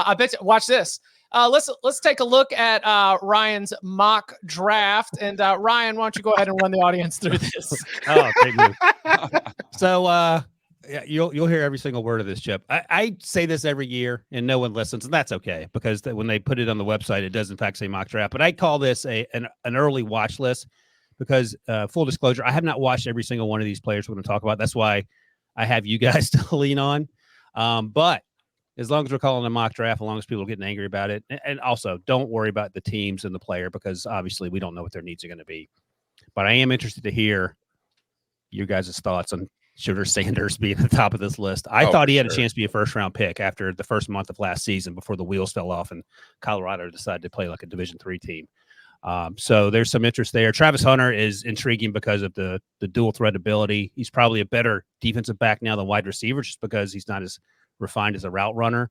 I bet you, watch this. Let's take a look at Ryan's mock draft. And Ryan, why don't you go ahead and run the audience through this? Oh, great move. So yeah, you'll hear every single word of this, Chip. I say this every year, and no one listens, and that's okay because when they put it on the website, it does in fact say mock draft. But I call this an early watch list because full disclosure, I have not watched every single one of these players we're going to talk about. That's why I have you guys to lean on. But as long as we're calling a mock draft, as long as people are getting angry about it, and also don't worry about the teams and the player because obviously we don't know what their needs are going to be. But I am interested to hear your guys' thoughts on Shedeur Sanders being at the top of this list. I thought he had a chance to be a first-round pick after the first month of last season before the wheels fell off and Colorado decided to play like a Division III team. So there's some interest there. Travis Hunter is intriguing because of the dual threat ability. He's probably a better defensive back now than wide receiver just because he's not as refined as a route runner.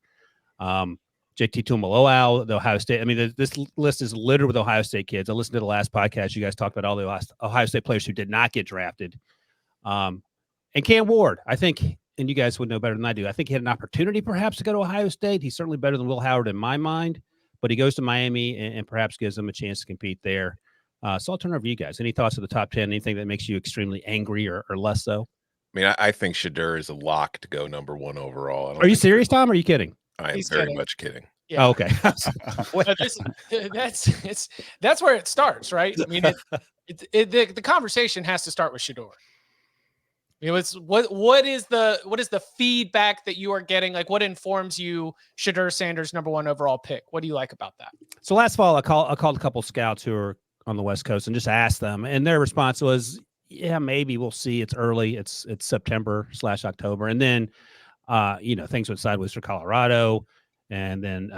JT Tuimoloau, the Ohio State. I mean, this list is littered with Ohio State kids. I listened to the last podcast. You guys talked about all the last Ohio State players who did not get drafted. And Cam Ward, I think, and you guys would know better than I do, I think he had an opportunity perhaps to go to Ohio State. He's certainly better than Will Howard in my mind, but he goes to Miami and perhaps gives them a chance to compete there. So I'll turn it over to you guys. Any thoughts of the top 10, anything that makes you extremely angry or less so? I mean, I think Shedeur is a lock to go number one overall. Are you serious, Tom? Or are you kidding? I am very much kidding. Yeah. Oh, okay. That's where it starts, right? I mean, the conversation has to start with Shedeur. I mean, what is the feedback that you are getting? Like, what informs you Shedeur Sanders number one overall pick? What do you like about that? So last fall, I called a couple scouts who are on the West Coast and just asked them, and their response was, "Yeah, maybe we'll see. It's early. It's September/October, and then things went sideways for Colorado." And then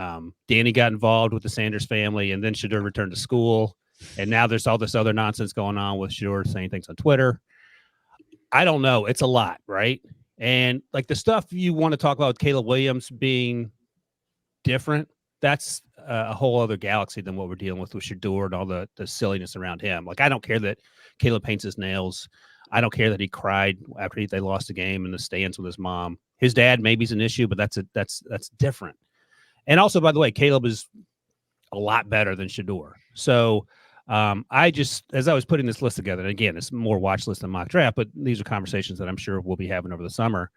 Danny got involved with the Sanders family, and then Shedeur returned to school. And now there's all this other nonsense going on with Shedeur saying things on Twitter. I don't know. It's a lot, right? And like the stuff you want to talk about with Caleb Williams being different, that's a whole other galaxy than what we're dealing with Shedeur and all the silliness around him. Like, I don't care that Caleb paints his nails. I don't care that he cried after they lost the game in the stands with his mom. His dad maybe is an issue, but that's different. And also, by the way, Caleb is a lot better than Shedeur. So as I was putting this list together, and again, it's more watch list than mock draft, but these are conversations that I'm sure we'll be having over the summer.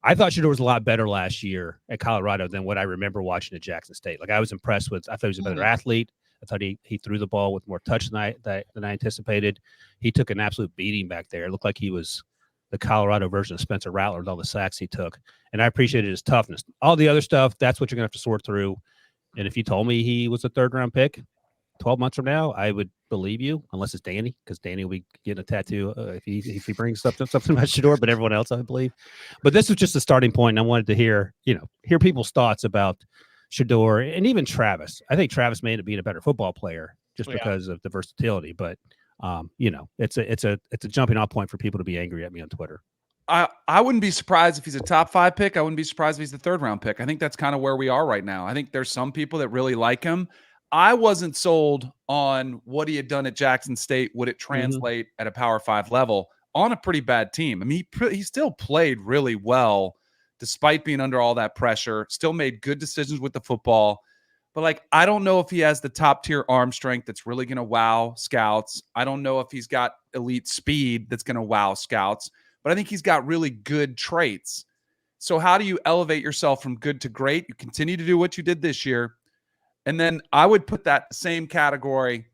I thought Shedeur was a lot better last year at Colorado than what I remember watching at Jackson State. Like, I was impressed with, I thought he was a better athlete. I thought he threw the ball with more touch than I anticipated. He took an absolute beating back there. It looked like he was the Colorado version of Spencer Rattler with all the sacks he took. And I appreciated his toughness. All the other stuff, that's what you're going to have to sort through. And if you told me he was a third-round pick 12 months from now, I would believe you, unless it's Danny, because Danny will be getting a tattoo if he brings something about Shedeur, but everyone else, I believe. But this was just a starting point, and I wanted to hear people's thoughts about Shedeur and even Travis. I think Travis may end up being a better football player just because of the versatility, but it's a jumping off point for people to be angry at me on Twitter. I wouldn't be surprised if he's a top 5 pick. I wouldn't be surprised if he's the third-round pick. I think that's kind of where we are right now. I think there's some people that really like him. I wasn't sold on what he had done at Jackson State. Would it translate at a Power 5 level on a pretty bad team? I mean, he still played really well despite being under all that pressure, still made good decisions with the football. But, I don't know if he has the top-tier arm strength that's really going to wow scouts. I don't know if he's got elite speed that's going to wow scouts. But I think he's got really good traits. So how do you elevate yourself from good to great? You continue to do what you did this year. And then I would put that same category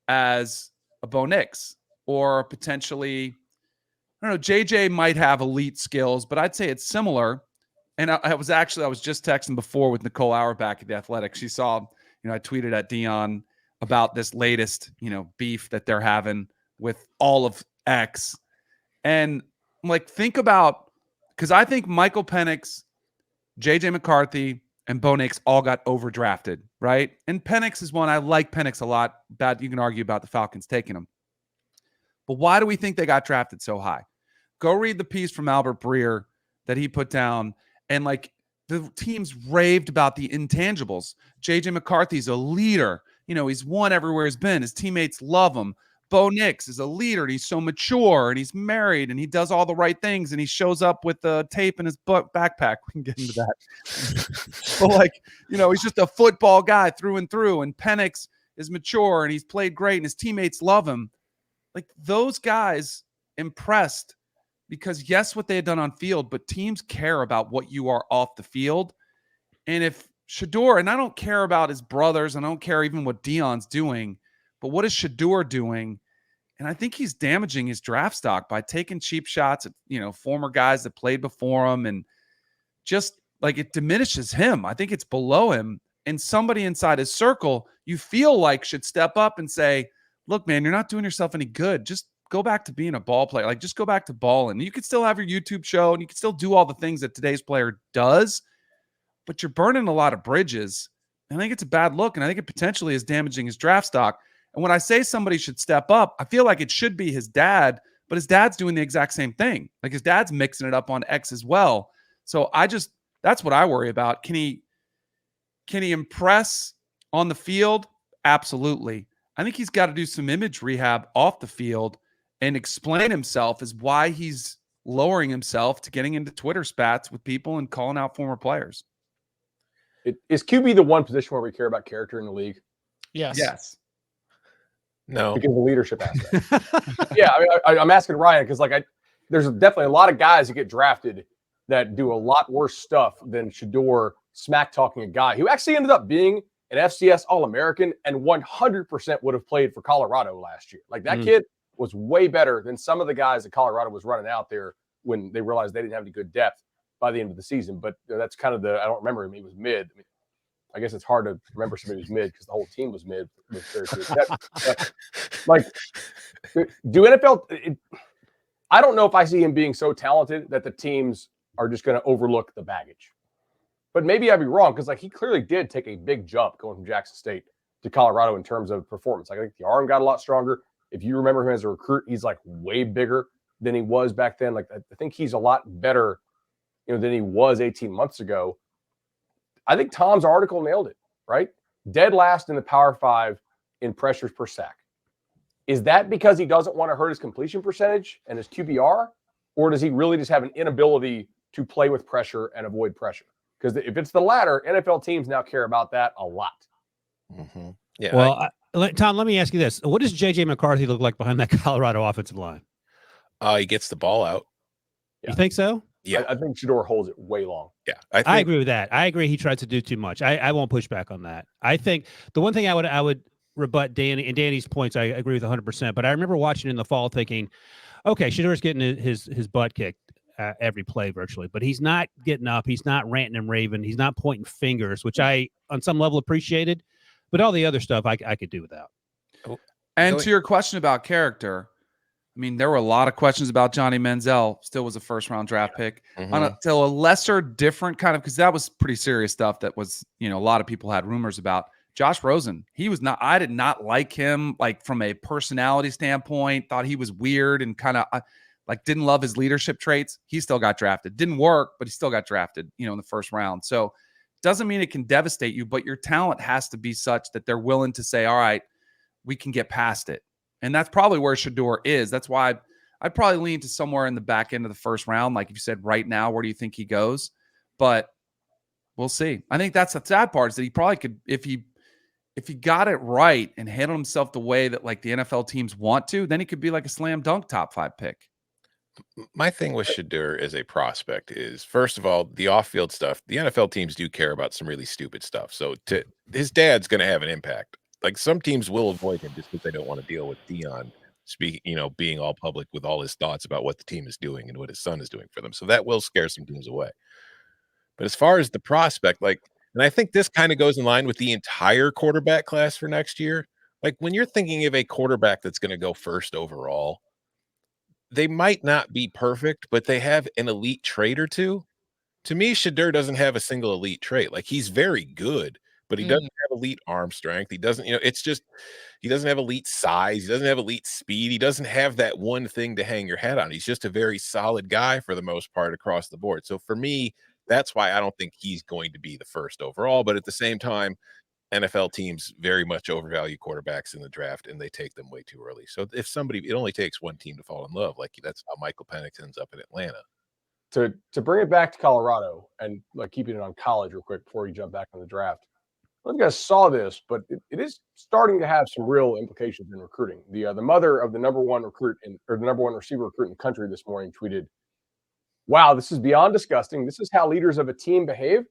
as a Bo Nix or potentially, I don't know, JJ might have elite skills, but I'd say it's similar. And I was just texting before with Nicole Auerbach at The Athletic. She saw, I tweeted at Dion about this latest, beef that they're having with all of X. And I'm like, think about, because I think Michael Penix, JJ McCarthy, and Bo Nix all got overdrafted, right? And Penix is one. I like Penix a lot. Bad, you can argue about the Falcons taking him. But why do we think they got drafted so high? Go read the piece from Albert Breer that he put down. And the teams raved about the intangibles. JJ McCarthy's a leader. He's won everywhere he's been. His teammates love him. Bo Nix is a leader, and he's so mature, and he's married, and he does all the right things, and he shows up with the tape in his backpack. We can get into that. But like, he's just a football guy through and through, and Penix is mature, and he's played great, and his teammates love him. Like, those guys impressed because, yes, what they had done on field, but teams care about what you are off the field. And if Shedeur, and I don't care about his brothers, and I don't care even what Dion's doing, but what is Shedeur doing? And I think he's damaging his draft stock by taking cheap shots at, former guys that played before him, and just like it diminishes him. I think it's below him. And somebody inside his circle, you feel like should step up and say, look, man, you're not doing yourself any good. Just go back to being a ball player. Like, just go back to balling. You could still have your YouTube show, and you can still do all the things that today's player does, but you're burning a lot of bridges. I think it's a bad look, and I think it potentially is damaging his draft stock. And when I say somebody should step up, I feel like it should be his dad, but his dad's doing the exact same thing. Like, his dad's mixing it up on X as well. So that's what I worry about. Can he impress on the field? Absolutely. I think he's got to do some image rehab off the field and explain himself as why he's lowering himself to getting into Twitter spats with people and calling out former players. Is QB the one position where we care about character in the league? Yes. No. Because of the leadership aspect. Yeah, I'm asking Ryan because there's definitely a lot of guys that get drafted that do a lot worse stuff than Shedeur smack talking a guy who actually ended up being an FCS All-American and 100% would have played for Colorado last year. Like, that kid was way better than some of the guys that Colorado was running out there when they realized they didn't have any good depth by the end of the season. But that's kind of I don't remember him. He was mid. I guess it's hard to remember somebody who's mid because the whole team was mid. Like, do NFL – I don't know if I see him being so talented that the teams are just going to overlook the baggage. But maybe I'd be wrong because, he clearly did take a big jump going from Jackson State to Colorado in terms of performance. I think the arm got a lot stronger. If you remember him as a recruit, he's, way bigger than he was back then. I think he's a lot better, than he was 18 months ago. I think Tom's article nailed it, right? Dead last in the Power 5 in pressures per sack. Is that because he doesn't want to hurt his completion percentage and his QBR? Or does he really just have an inability to play with pressure and avoid pressure? Because if it's the latter, NFL teams now care about that a lot. Mm-hmm. Yeah. Well, Tom, let me ask you this. What does J.J. McCarthy look like behind that Colorado offensive line? He gets the ball out. You think so? Yeah. I think Shedeur holds it way long. Yeah. I agree with that. I agree he tries to do too much. I won't push back on that. I think the one thing I would rebut Danny's points, I agree with 100%. But I remember watching in the fall thinking, okay, Shedeur's getting his butt kicked every play virtually, but he's not getting up. He's not ranting and raving. He's not pointing fingers, which I, on some level, appreciated. But all the other stuff I could do without. And to your question about character, there were a lot of questions about Johnny Manziel. Still was a first-round draft pick. Mm-hmm. To a lesser, different kind of, because that was pretty serious stuff that was, a lot of people had rumors about. Josh Rosen, I did not like him, from a personality standpoint, thought he was weird and kind of didn't love his leadership traits. He still got drafted. Didn't work, but he still got drafted, in the first round. So doesn't mean it can devastate you, but your talent has to be such that they're willing to say, all right, we can get past it. And that's probably where Shedeur is. That's why I'd probably lean to somewhere in the back end of the first round. Like if you said right now, where do you think he goes? But we'll see. I think that's the sad part is that he probably could, if he got it right and handled himself the way that the NFL teams want to, then he could be a slam dunk top 5 pick. My thing with Shedeur as a prospect is, first of all, the off-field stuff. The NFL teams do care about some really stupid stuff. So his dad's going to have an impact. Some teams will avoid him just because they don't want to deal with Dion being all public with all his thoughts about what the team is doing and what his son is doing for them. So that will scare some teams away. But as far as the prospect, and I think this kind of goes in line with the entire quarterback class for next year. When you're thinking of a quarterback that's going to go first overall, they might not be perfect, but they have an elite trait or two. To me, Shedeur doesn't have a single elite trait. He's very good, but he doesn't have elite arm strength. He doesn't, it's just, he doesn't have elite size. He doesn't have elite speed. He doesn't have that one thing to hang your hat on. He's just a very solid guy for the most part across the board. So for me, that's why I don't think he's going to be the first overall. But at the same time, NFL teams very much overvalue quarterbacks in the draft, and they take them way too early. So if somebody, it only takes one team to fall in love. Like that's how Michael Penix ends up in Atlanta. To bring it back to Colorado and like keeping it on college real quick before you jump back on the draft. I don't know if you guys saw this, but it is starting to have some real implications in recruiting. The mother of the number one receiver recruit in the country this morning tweeted, "Wow, this is beyond disgusting. This is how leaders of a team behave.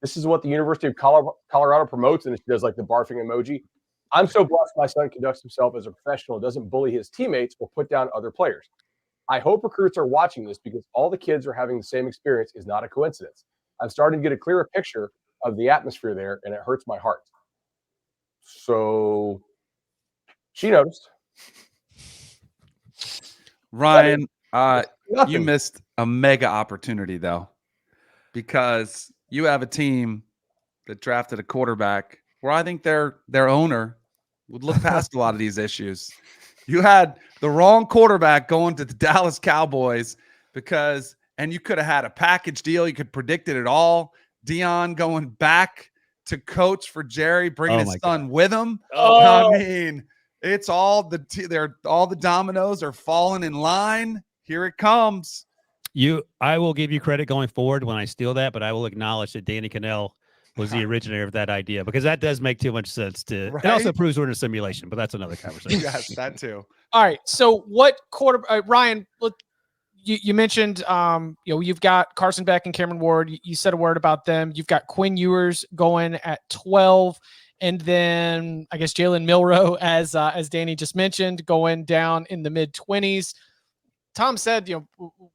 This is what the University of Colorado promotes," and she does like the barfing emoji. "I'm so blessed my son conducts himself as a professional, doesn't bully his teammates or put down other players. I hope recruits are watching this because all the kids are having the same experience is not a coincidence. I'm starting to get a clearer picture of the atmosphere there, and it hurts my heart." So she noticed. Ryan, you Nothing. missed a mega opportunity though, because you have a team that drafted a quarterback where I think their owner would look past a lot of these issues. You had the wrong quarterback going to the Dallas Cowboys and you could have had a package deal. You could predict it all. Dion going back to coach for Jerry, bringing his son with him. I mean, it's all the dominoes are falling in line. Here it comes. I will give you credit going forward when I steal that, but I will acknowledge that Danny Cannell was the originator of that idea, because that does make too much sense to. Right? It also proves we're in a simulation, but that's another conversation. Yes, that too. All right. So what Ryan, you mentioned, you've got Carson Beck and Cameron Ward. You said a word about them. You've got Quinn Ewers going at 12. And then I guess Jalen Milroe, as Danny just mentioned, going down in the mid-20s. Tom said,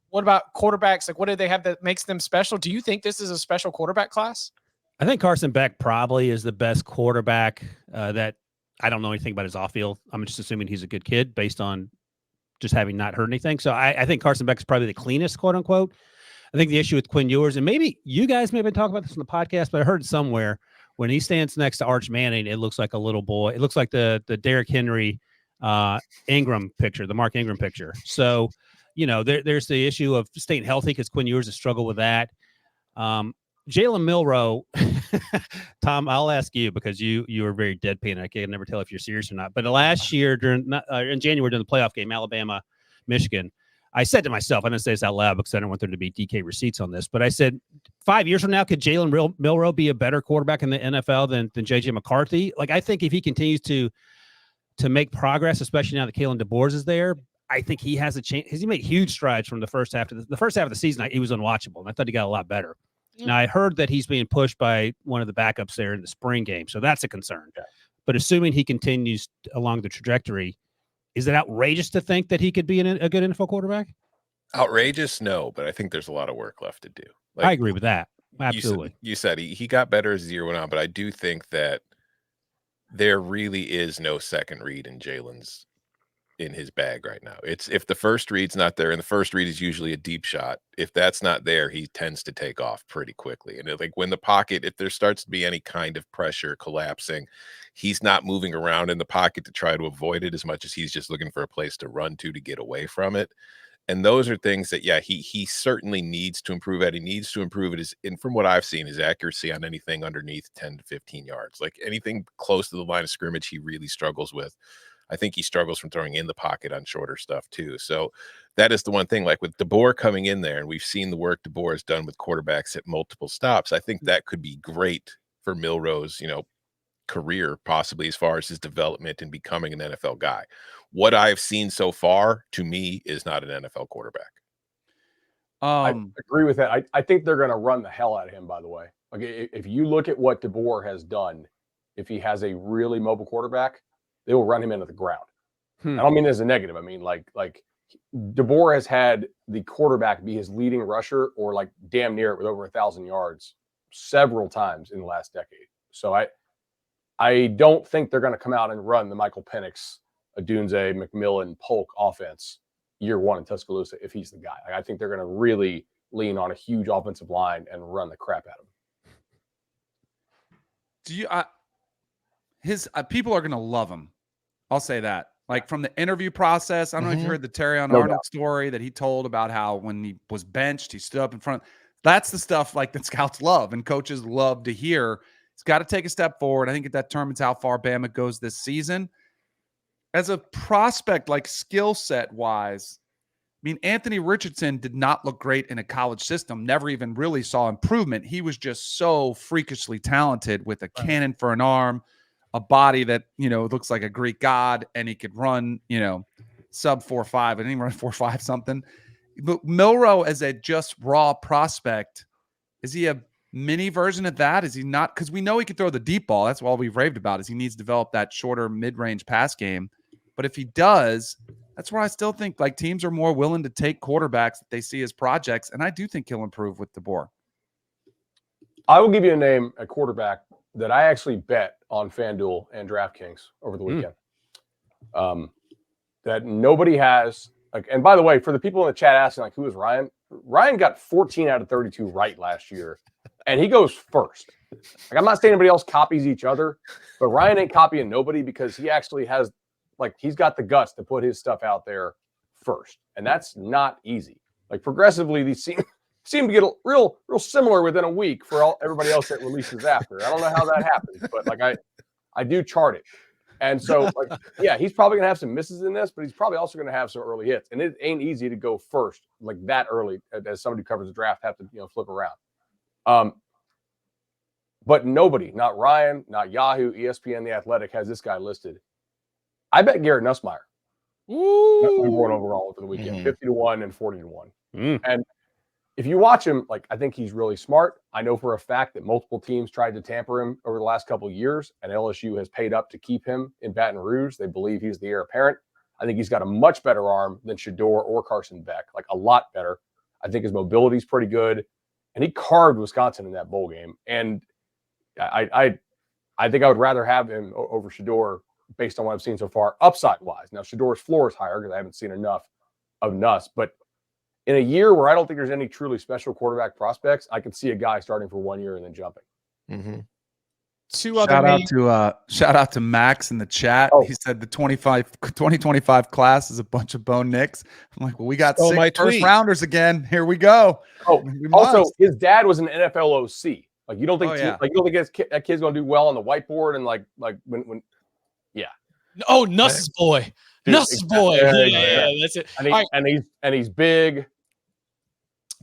what about quarterbacks? Like, what do they have that makes them special? Do you think this is a special quarterback class? I think Carson Beck probably is the best quarterback that I don't know anything about his off-field. I'm just assuming he's a good kid based on just having not heard anything. So I think Carson Beck is probably the cleanest, quote unquote. I think the issue with Quinn Ewers, and maybe you guys may have been talking about this on the podcast, but I heard somewhere when he stands next to Arch Manning, it looks like a little boy. It looks like the Derrick Henry Ingram picture, the Mark Ingram picture. So, there's the issue of staying healthy because Quinn Ewers has struggled with that. Jalen Milroe, Tom, I'll ask you because you were very deadpan. I can never tell if you're serious or not. But last year in January during the playoff game, Alabama, Michigan, I said to myself, I didn't say this out loud because I don't want there to be DK receipts on this, but I said 5 years from now, could Jalen Milroe be a better quarterback in the NFL than JJ McCarthy? Like, I think if he continues to make progress, especially now that Kalen DeBoer is there, I think he has a chance. He made huge strides from the first half of the season. He was unwatchable, and I thought he got a lot better. Yeah. Now, I heard that he's being pushed by one of the backups there in the spring game, so that's a concern. Yeah. But assuming he continues along the trajectory, is it outrageous to think that he could be a good NFL quarterback? Outrageous? No, but I think there's a lot of work left to do. Like, I agree with that. Absolutely. You said he got better as the year went on, but I do think that there really is no second read in Jalen's in his bag right now. It's if the first read's not there, and the first read is usually a deep shot. If that's not there, he tends to take off pretty quickly. And like when the pocket, if there starts to be any kind of pressure collapsing, he's not moving around in the pocket to try to avoid it as much as he's just looking for a place to run to get away from it. And those are things that, he certainly needs to improve at. He needs to improve it. And from what I've seen, his accuracy on anything underneath 10 to 15 yards, like anything close to the line of scrimmage, he really struggles with. I think he struggles from throwing in the pocket on shorter stuff too. So that is the one thing, like with DeBoer coming in there, and we've seen the work DeBoer has done with quarterbacks at multiple stops. I think that could be great for Milroe's, career, possibly as far as his development and becoming an NFL guy. What I've seen so far, to me, is not an NFL quarterback. I agree with that. I think they're going to run the hell out of him, by the way. Like, if you look at what DeBoer has done, if he has a really mobile quarterback, they will run him into the ground. I don't mean as a negative. I mean, like DeBoer has had the quarterback be his leading rusher or like damn near it with over 1,000 yards several times in the last decade. So I don't think they're going to come out and run the Michael Penix, Odunze, McMillan, Polk offense year one in Tuscaloosa if he's the guy. I think they're going to really lean on a huge offensive line and run the crap out of him. People are going to love him. I'll say that. Like from the interview process, I don't know if you heard the Terrion Arnold story that he told about how when he was benched, he stood up in front. That's the stuff like that scouts love and coaches love to hear. He's got to take a step forward. I think it determines how far Bama goes this season. As a prospect, like skill set wise, I mean, Anthony Richardson did not look great in a college system, never even really saw improvement. He was just so freakishly talented with a cannon for an arm, a body that, looks like a Greek god, and he could run, sub 4.5. I didn't even run 4.5 something. But Milroe as a just raw prospect, is he a mini version of that? Is he not? Because we know he can throw the deep ball. That's all we've raved about is he needs to develop that shorter mid-range pass game. But if he does, that's where I still think like teams are more willing to take quarterbacks that they see as projects. And I do think he'll improve with DeBoer. I will give you a name, a quarterback that I actually bet on FanDuel and DraftKings over the weekend. That nobody has. Like, and by the way, for the people in the chat asking, like, who is Ryan? Ryan got 14 out of 32 right last year, and he goes first. Like, I'm not saying anybody else copies each other, but Ryan ain't copying nobody because he actually has, like, he's got the guts to put his stuff out there first, and that's not easy. Like, progressively, these seem to get real similar within a week for everybody else that releases after. I don't know how that happens, but like I do chart it. And so, like, yeah, he's probably going to have some misses in this, but he's probably also going to have some early hits. And it ain't easy to go first like that early as somebody who covers the draft have to, flip around. But nobody, not Ryan, not Yahoo, ESPN, The Athletic, has this guy listed. I bet Garrett Nussmeier. Number one overall over the weekend, 50-1 and 40-1. And if you watch him, like, I think he's really smart. I know for a fact that multiple teams tried to tamper him over the last couple of years, and LSU has paid up to keep him in Baton Rouge. They believe he's the heir apparent. I think he's got a much better arm than Shedeur or Carson Beck, like a lot better. I think his mobility is pretty good, and he carved Wisconsin in that bowl game. And I think I would rather have him over Shedeur based on what I've seen so far, upside-wise. Now, Shedeur's floor is higher because I haven't seen enough of Nuss, but in a year where I don't think there's any truly special quarterback prospects, I could see a guy starting for 1 year and then jumping. Shout out to Max in the chat. He said the 2025 class is a bunch of Bo Nix. I'm like, well, we got 6 first rounders again. Here we go. Also, his dad was an NFL OC. Like, you don't think that kid's going to do well on the whiteboard and like when Oh, Nuss's boy. Nuss's boy. Yeah, that's it. And he's big.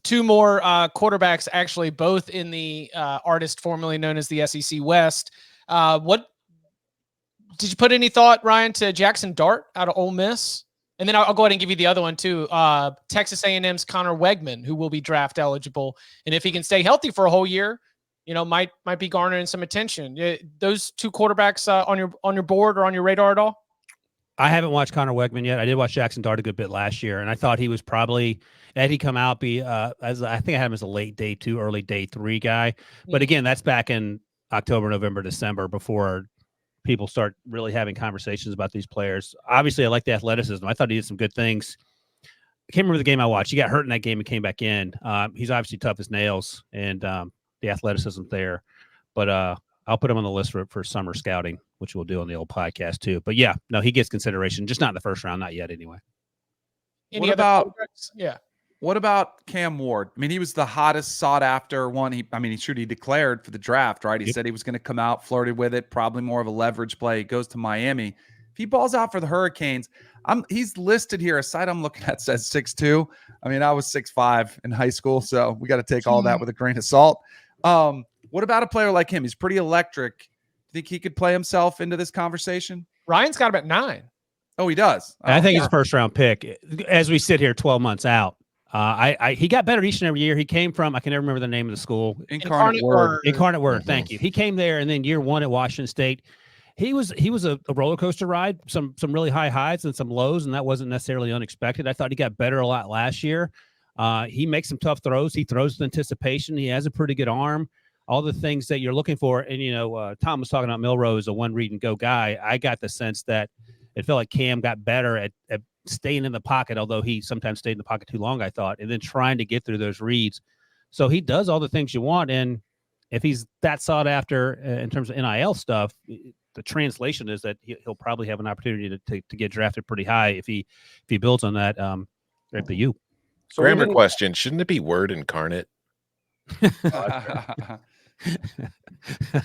2 more quarterbacks, actually, both in the artist formerly known as the SEC West. What did you put any thought, Ryan, to Jackson Dart out of Ole Miss? And then I'll go ahead and give you the other one too. Texas A&M's Connor Wegman, who will be draft eligible, and if he can stay healthy for a whole year, might be garnering some attention. Those 2 quarterbacks on your board or on your radar at all? I haven't watched Connor Wegman yet. I did watch Jackson Dart a good bit last year, and I thought he was probably had he come out as I think I had him as a late day 2, early day 3 guy. But again, that's back in October, November, December before people start really having conversations about these players. Obviously, I like the athleticism. I thought he did some good things. I can't remember the game I watched. He got hurt in that game and came back in. He's obviously tough as nails, and the athleticism there. But I'll put him on the list for summer scouting, which we'll do on the old podcast too. But yeah, no, he gets consideration, just not in the first round, not yet anyway. What about Cam Ward? I mean, he was the hottest sought after one. He declared for the draft, right? He said he was going to come out, flirted with it, probably more of a leverage play. He goes to Miami. If he balls out for the Hurricanes, he's listed here. A site I'm looking at says 6'2". I mean, I was 6'5" in high school, so we got to take all that with a grain of salt. What about a player like him? He's pretty electric. Think he could play himself into this conversation? Ryan's got him at 9. Oh, he does. I think he's a first round pick as we sit here 12 months out. He got better each and every year. He came from, I can never remember the name of the school. Incarnate Word. Incarnate Word. Thank you. He came there, and then year 1 at Washington State, he was a roller coaster ride, some really high highs and some lows, and that wasn't necessarily unexpected. I thought he got better a lot last year. He makes some tough throws. He throws with anticipation. He has a pretty good arm. All the things that you're looking for. And, Tom was talking about Milroe as a one read and go guy. I got the sense that it felt like Cam got better at staying in the pocket, although he sometimes stayed in the pocket too long, I thought, and then trying to get through those reads. So he does all the things you want. And if he's that sought after in terms of NIL stuff, the translation is that he'll probably have an opportunity to get drafted pretty high if he builds on that at the U. So grammar question. Shouldn't it be Word Incarnate? I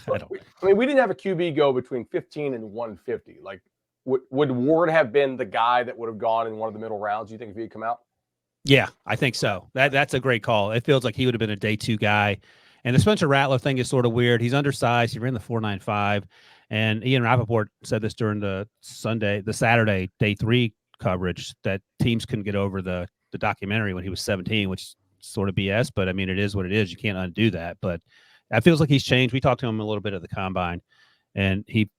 mean, we didn't have a QB go between 15 and 150. Like, would Ward have been the guy that would have gone in one of the middle rounds, you think, if he had come out? Yeah, I think so. That's a great call. It feels like he would have been a day 2 guy. And the Spencer Rattler thing is sort of weird. He's undersized. He ran the 4.95. And Ian Rappaport said this during the Saturday day 3 coverage, that teams couldn't get over the documentary when he was 17, which is sort of BS. But I mean, it is what it is. You can't undo that. But it feels like he's changed. We talked to him a little bit at the combine, and he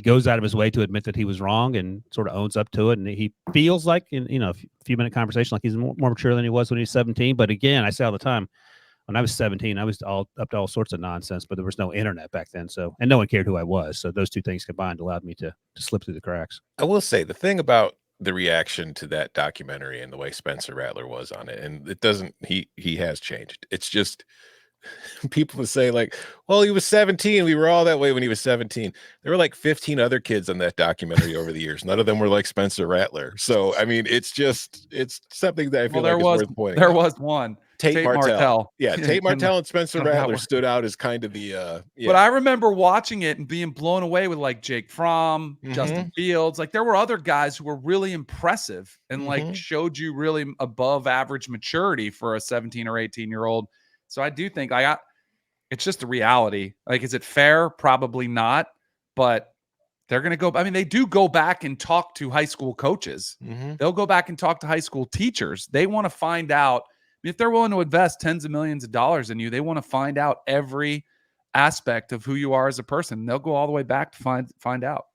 goes out of his way to admit that he was wrong and sort of owns up to it. And he feels like, in a few minute conversation, like he's more mature than he was when he was 17. But again, I say all the time, when I was 17, I was all up to all sorts of nonsense, but there was no internet back then. So, and no one cared who I was. So those two things combined allowed me to slip through the cracks. I will say the thing about the reaction to that documentary and the way Spencer Rattler was on it, and it doesn't, he has changed. It's just people say like, well, he was 17. We were all that way when he was 17. There were like 15 other kids on that documentary over the years. None of them were like Spencer Rattler. So, I mean, it's something that I feel like is worth pointing out. Was one. Tate Martell. Yeah, Tate Martell and Spencer Rattler stood out as kind of the But I remember watching it and being blown away with like Jake Fromm, Justin Fields. Like there were other guys who were really impressive and like showed you really above average maturity for a 17 or 18-year-old. So I do think it's just a reality. Like, is it fair? Probably not. But they're going to go. I mean, they do go back and talk to high school coaches. They'll go back and talk to high school teachers. They want to find out. If they're willing to invest tens of millions of dollars in you, they want to find out every aspect of who you are as a person. They'll go all the way back to find out.